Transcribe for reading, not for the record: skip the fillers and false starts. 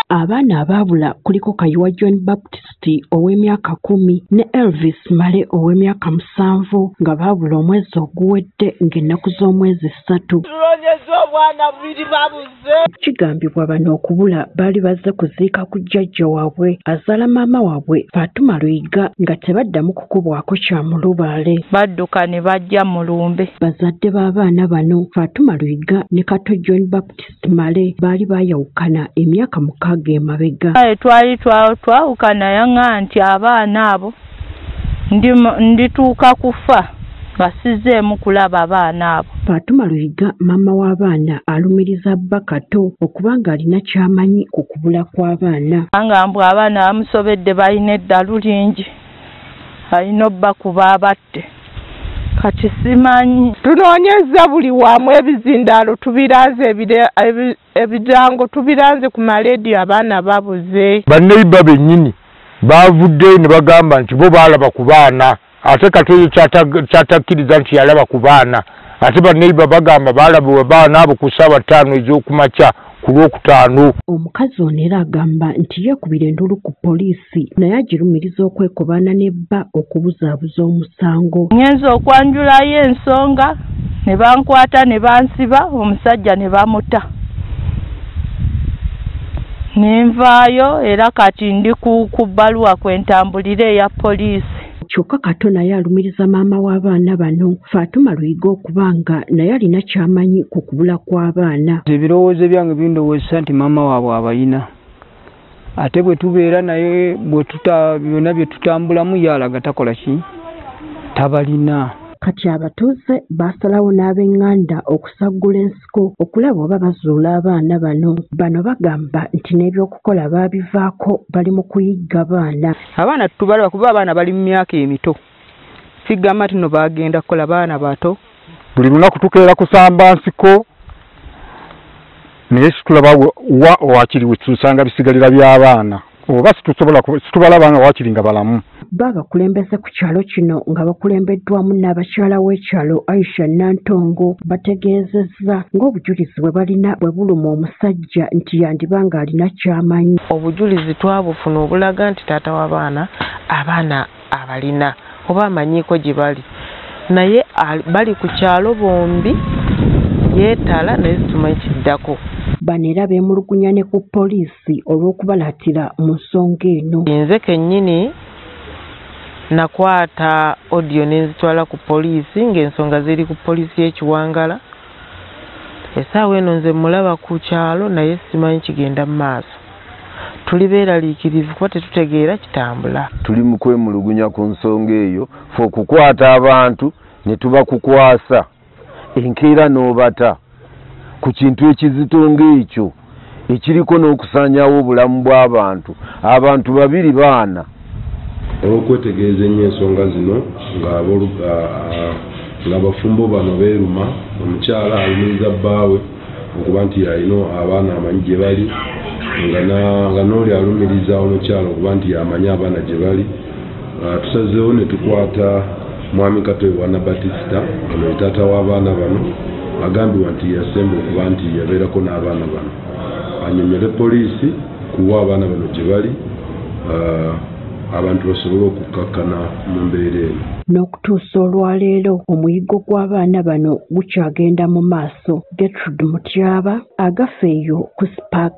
Abaana abaabula kuliko Kayiwa John Baptist ow'emyaka 10 ne Elvis Male ow'emyaka 7 nga baabula omwezi oguwedde ng'ennaku z'omwezi 3. Kigambibwa bano okubula baali bazze kuziika ku jjajja waabwe azaala maama waabwe Fatuma Luyiga nga tebaddamu kukubwako kya mulubaale. Badduka ne bajja mu lumbe. Bazadde b'abaana bano Fatuma Luyiga ne Kato John Baptist Male baali baayawukana emyaka 6 emabega. Twali twawukana yanga nti abaana abo ndituuka kufa basizeemu kulaba abaana abo. Fatuma Luyiga maama w'abaana alumiriza bba Kato okubanga alina ky'amanyi ku kubula kw'abaana. Nga mbw abaana bamusobedde balina eddalu lingi alina obba kuba abatte kati simanyi. Tunoonyezza buli wamu ebizindaalo tubiranze ebijango tubiranze ku maleediyo abaana babuze. Banneiba bennyini baavuddeyo ne bagamba nti bo baalaba ku baana ate Kato eyo kyatakkiriza nti yalaba ku baana ate banneiba bagamba baalaba baana abo ku ssaawa 5 ez'okumakya ku Lwokutaano. Omukazi ono era agamba nti yeekubira endulu ku poliisi naye agirumiriza okwekobaana n'ebba okubuzaabuza omusango. Ngenza okwanjulayo ensonga ne bankwata ne bansiba omusajja ne bamuta. Nenvaayo era kati ndi ku bbaluwa kwentambulira eya poliisi. Kyokka Kato naye alumiriza maama w'abaana bano Fatuma Luyiga okubanga naye alina ky'amanyi ku kubula kw'abaana. Ebirowoozo byange bindowoozesa nti maama waabwe abayina ate bwe tubeera naye byonna bye tutambulamu yalaga takola ki tabalina. Kati abatuuze baasalawo n'ab'eŋŋanda okusaggula ensiko okulaba oba bazuula abaana bano. Bano bagamba nti n'ebyokukola baabivaako bali mu kuyigga baana. Abaana tubalaba kuba abaana bali mu myaka emito. Sigamba tino bagenda kukola baana bato. Buli lunaku tukeera kusamba nsiko naye situlaba wakiri we tusanga bisigalira by'abaana oba situbalaba nga wakiri nga balamu. Babakulembeze ku kyalo kino nga bakulembeddwamu n'abakyala w'ekyalo Aisha Nantongo bategeezezza ng'obujulizi bwe balina bwe buluma omusajja nti yandiba ng'alina ky'amanyi. Obujulizi twabufuna obulaga nti taata w'abaana abaana abalina oba amanyiiko gye bali naye bali ku kyalo bombi yeetala naye situmanyi kiddako. Bano era beemulugunya ne ku poliisi olw'okubalaatira mu nsonga eno. Nze kennyini nakwata audio nenzitwala ku poliisi ng'ensonga ziri ku poliisi y'Ekiwangala. Essaawa eno nze mulaba ku kyalo naye simanyi kigenda mu maaso. Tuli beeraliikirivu kuba tetutegeera kitambula. Tuli mu kwemulugunya ku nsonga eyo fe okukwata abantu ne tubakukwasa enkeera n'obata ku kintu ekizito ng'ekyo ekiriko n'okusaanyaawo obulamu bw'abantu. Abantu babiri baana. Olw'okwetegereza ennyo ensonga zino ng'abafumbo bano beeruma omukyala alumiriza bbaawe okuba nti alina abaana amanyi gye bali nga n'oli alumiriza omukyala okuba nti amanyi abaana gye bali. Tusazeewo ne tukwata mwami Kato Yohana Batisita ono ye taata w'abaana bano agambibwa nti yasemba okuba nti yabeerako n'abaana bano annyonnyole poliisi kuwa abaana bano gye bali abantu basobole okukkakkana mu mbeera eno. N'okutuusa olwaleero omuyiggo gw'abaana bano gukyagenda mu maaso. Gertrude Mutyaba, Agafeeyo ku Spark.